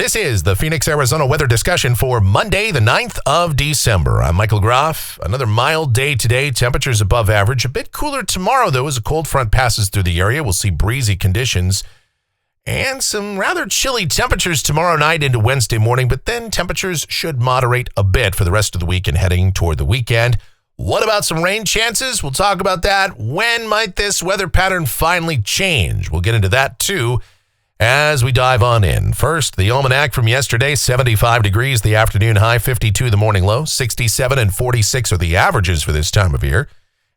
This is the Phoenix, Arizona weather discussion for Monday, the 9th of December. I'm Michael Groff. Another mild day today. Temperatures above average. A bit cooler tomorrow, though, as a cold front passes through the area. We'll see breezy conditions and some rather chilly temperatures tomorrow night into Wednesday morning, but then temperatures should moderate a bit for the rest of the week and heading toward the weekend. What about some rain chances? We'll talk about that. When might this weather pattern finally change? We'll get into that, too, as we dive on in. First, the almanac from yesterday, 75 degrees the afternoon high, 52 the morning low, 67 and 46 are the averages for this time of year.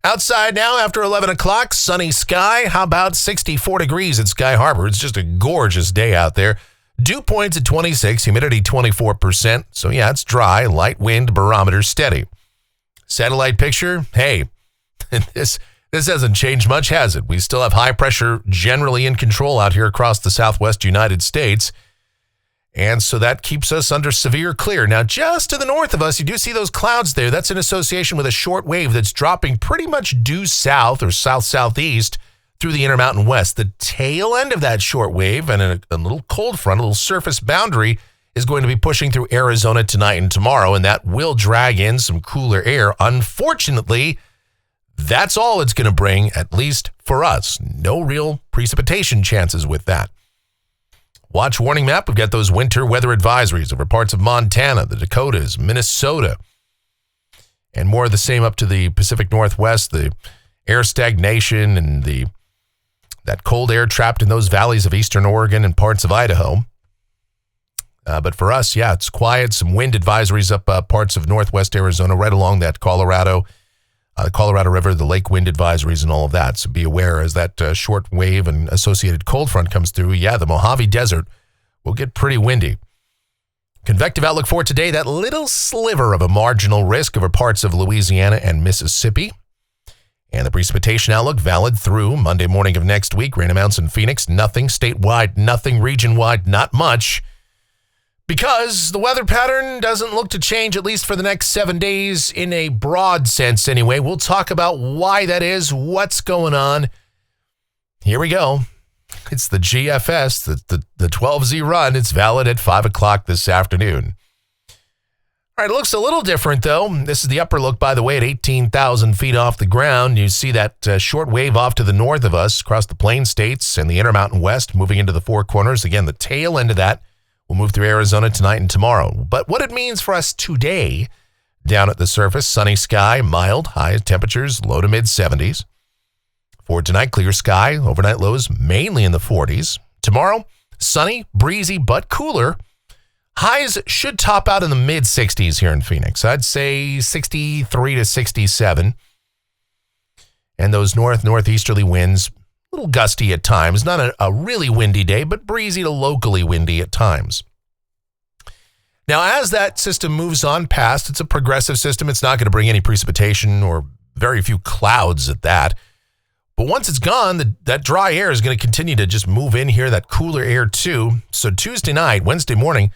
Outside now after 11 o'clock, sunny sky. How about 64 degrees at Sky Harbor? It's just a gorgeous day out there. Dew points at 26, humidity 24%. So yeah, it's dry, light wind, barometer steady. Satellite picture, hey, this hasn't changed much, has it? We still have high pressure generally in control out here across the southwest United States. And so that keeps us under severe clear. Now, just to the north of us, you do see those clouds there. That's in association with a short wave that's dropping pretty much due south or south-southeast through the Intermountain West. The tail end of that short wave and a little cold front, a little surface boundary, is going to be pushing through Arizona tonight and tomorrow, and that will drag in some cooler air. Unfortunately, that's all it's going to bring, at least for us. No real precipitation chances with that. Watch warning map. We've got those winter weather advisories over parts of Montana, the Dakotas, Minnesota, and more of the same up to the Pacific Northwest, the air stagnation and that cold air trapped in those valleys of eastern Oregon and parts of Idaho. But for us, yeah, it's quiet. Some wind advisories up parts of northwest Arizona, right along that Colorado River, the lake wind advisories and all of that. So be aware as that short wave and associated cold front comes through. Yeah, the Mojave Desert will get pretty windy. Convective outlook for today, that little sliver of a marginal risk over parts of Louisiana and Mississippi. And the precipitation outlook valid through Monday morning of next week. Rain amounts in Phoenix, nothing. Statewide, nothing. Region-wide, not much. Because the weather pattern doesn't look to change, at least for the next 7 days, in a broad sense anyway. We'll talk about why that is, what's going on. Here we go. It's the GFS, the 12Z run. It's valid at 5 o'clock this afternoon. All right, it looks a little different, though. This is the upper look, by the way, at 18,000 feet off the ground. You see that short wave off to the north of us across the Plain States and the Intermountain West moving into the Four Corners. Again, the tail end of that will move through Arizona tonight and tomorrow. But what it means for us today, down at the surface, sunny sky, mild, high temperatures, low to mid-70s. For tonight, clear sky, overnight lows mainly in the 40s. Tomorrow, sunny, breezy, but cooler. Highs should top out in the mid-60s here in Phoenix. I'd say 63 to 67. And those northeasterly winds, a little gusty at times. Not a really windy day, but breezy to locally windy at times. Now, as that system moves on past, it's a progressive system. It's not going to bring any precipitation or very few clouds at that. But once it's gone, that dry air is going to continue to just move in here, that cooler air too. So Tuesday night, Wednesday morning,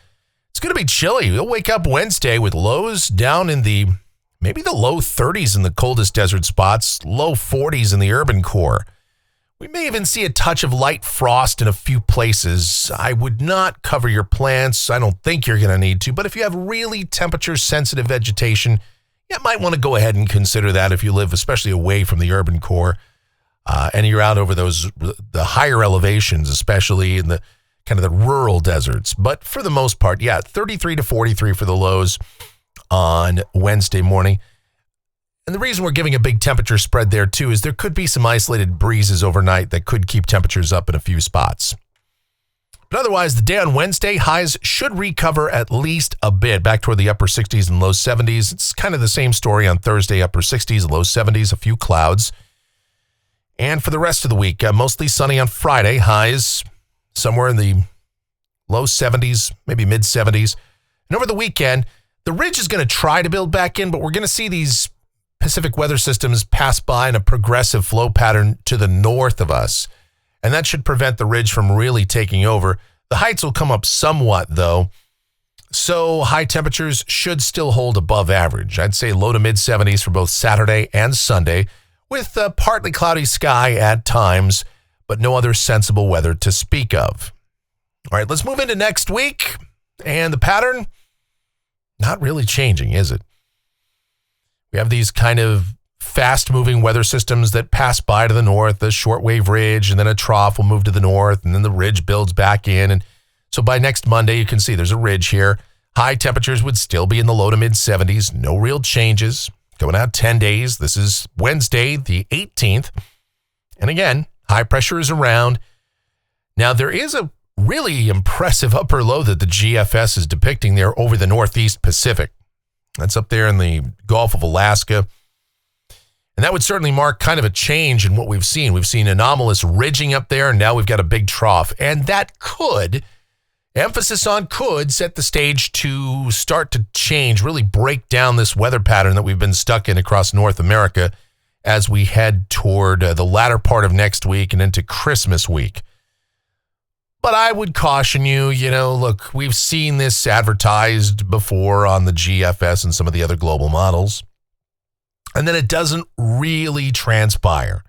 it's going to be chilly. You'll wake up Wednesday with lows down in maybe the low 30s in the coldest desert spots, low 40s in the urban core. We may even see a touch of light frost in a few places. I would not cover your plants. I don't think you're going to need to. But if you have really temperature-sensitive vegetation, you might want to go ahead and consider that if you live especially away from the urban core and you're out over the higher elevations, especially in the kind of the rural deserts. But for the most part, yeah, 33 to 43 for the lows on Wednesday morning. And the reason we're giving a big temperature spread there, too, is there could be some isolated breezes overnight that could keep temperatures up in a few spots. But otherwise, the day on Wednesday, highs should recover at least a bit, back toward the upper 60s and low 70s. It's kind of the same story on Thursday, upper 60s, low 70s, a few clouds. And for the rest of the week, mostly sunny on Friday, highs somewhere in the low 70s, maybe mid 70s. And over the weekend, the ridge is going to try to build back in, but we're going to see these Pacific weather systems pass by in a progressive flow pattern to the north of us. And that should prevent the ridge from really taking over. The heights will come up somewhat, though. So high temperatures should still hold above average. I'd say low to mid 70s for both Saturday and Sunday, with a partly cloudy sky at times, but no other sensible weather to speak of. All right, let's move into next week. And the pattern, not really changing, is it? We have these kind of fast-moving weather systems that pass by to the north, the shortwave ridge, and then a trough will move to the north, and then the ridge builds back in. And so by next Monday, you can see there's a ridge here. High temperatures would still be in the low to mid-70s. No real changes. Going out 10 days. This is Wednesday, the 18th. And again, high pressure is around. Now, there is a really impressive upper low that the GFS is depicting there over the Northeast Pacific. That's up there in the Gulf of Alaska. And that would certainly mark kind of a change in what we've seen. We've seen anomalous ridging up there, and now we've got a big trough. And that could, emphasis on could, set the stage to start to change, really break down this weather pattern that we've been stuck in across North America as we head toward the latter part of next week and into Christmas week. But I would caution you, look, we've seen this advertised before on the GFS and some of the other global models. And then it doesn't really transpire.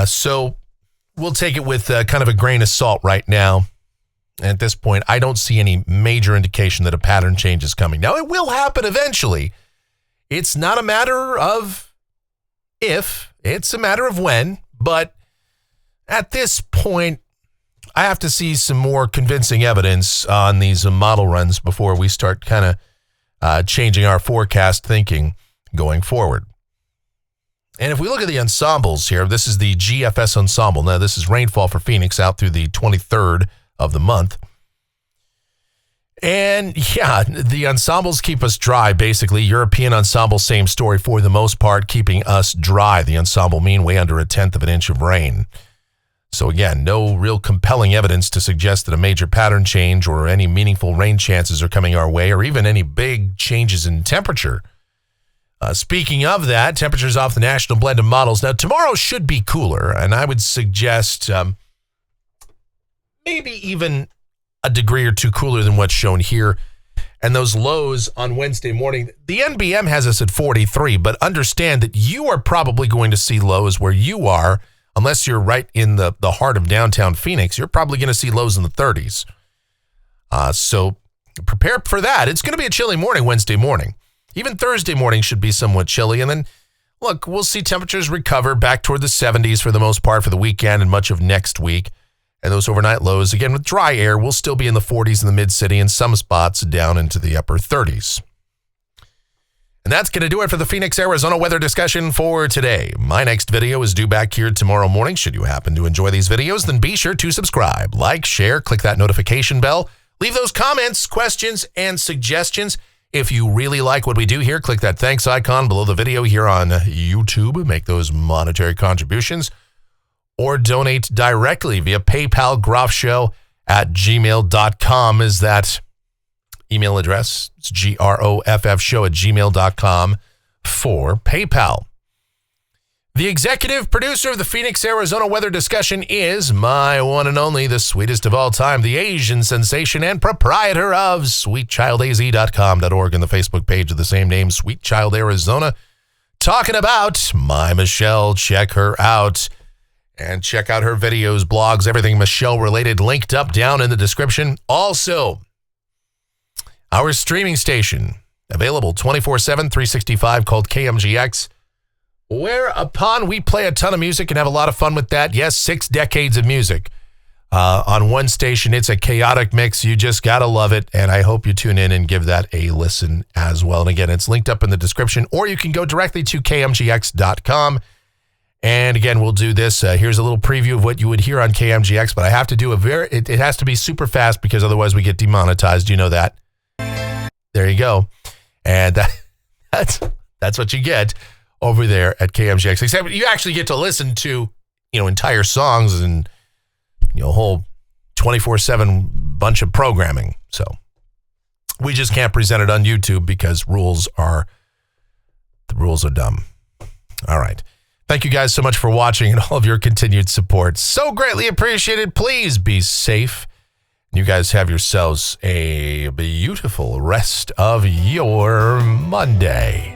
So we'll take it with kind of a grain of salt right now. And at this point, I don't see any major indication that a pattern change is coming. Now, it will happen eventually. It's not a matter of if, it's a matter of when. But at this point, I have to see some more convincing evidence on these model runs before we start kind of changing our forecast thinking going forward. And if we look at the ensembles here, this is the GFS ensemble. Now, this is rainfall for Phoenix out through the 23rd of the month. And yeah, the ensembles keep us dry, basically. European ensemble, same story for the most part, keeping us dry. The ensemble mean way under 1/10 of an inch of rain. So again, no real compelling evidence to suggest that a major pattern change or any meaningful rain chances are coming our way, or even any big changes in temperature. Speaking of that, temperatures off the national blend of models. Now, tomorrow should be cooler, and I would suggest maybe even a degree or two cooler than what's shown here. And those lows on Wednesday morning, the NBM has us at 43, but understand that you are probably going to see lows where you are, unless you're right in the heart of downtown Phoenix, you're probably going to see lows in the 30s. So prepare for that. It's going to be a chilly morning Wednesday morning. Even Thursday morning should be somewhat chilly. And then, look, we'll see temperatures recover back toward the 70s for the most part for the weekend and much of next week. And those overnight lows, again, with dry air, will still be in the 40s in the mid-city and some spots down into the upper 30s. And that's going to do it for the Phoenix, Arizona weather discussion for today. My next video is due back here tomorrow morning. Should you happen to enjoy these videos, then be sure to subscribe, like, share, click that notification bell. Leave those comments, questions, and suggestions. If you really like what we do here, click that thanks icon below the video here on YouTube. Make those monetary contributions or donate directly via PayPal. groffshow@gmail.com is that email address. It's groffshow@gmail.com for PayPal. The executive producer of the Phoenix, Arizona weather discussion is my one and only, the sweetest of all time, the Asian sensation and proprietor of sweetchildaz.com.org and the Facebook page of the same name, Sweet Child Arizona, talking about my Michelle. Check her out and check out her videos, blogs, everything Michelle related, linked up down in the description. Also, our streaming station, available 24/7, 365, called KMGX, whereupon we play a ton of music and have a lot of fun with that. Yes, 6 decades of music. On one station, it's a chaotic mix. You just got to love it, and I hope you tune in and give that a listen as well. And again, it's linked up in the description, or you can go directly to KMGX.com. And again, we'll do this. Here's a little preview of what you would hear on KMGX, but I have to do it has to be super fast because otherwise we get demonetized. You know that. There you go. And that's what you get over there at KMGX. Except you actually get to listen to, entire songs and, a whole 24/7 bunch of programming. So we just can't present it on YouTube because the rules are dumb. All right. Thank you guys so much for watching and all of your continued support. So greatly appreciated. Please be safe. You guys have yourselves a beautiful rest of your Monday.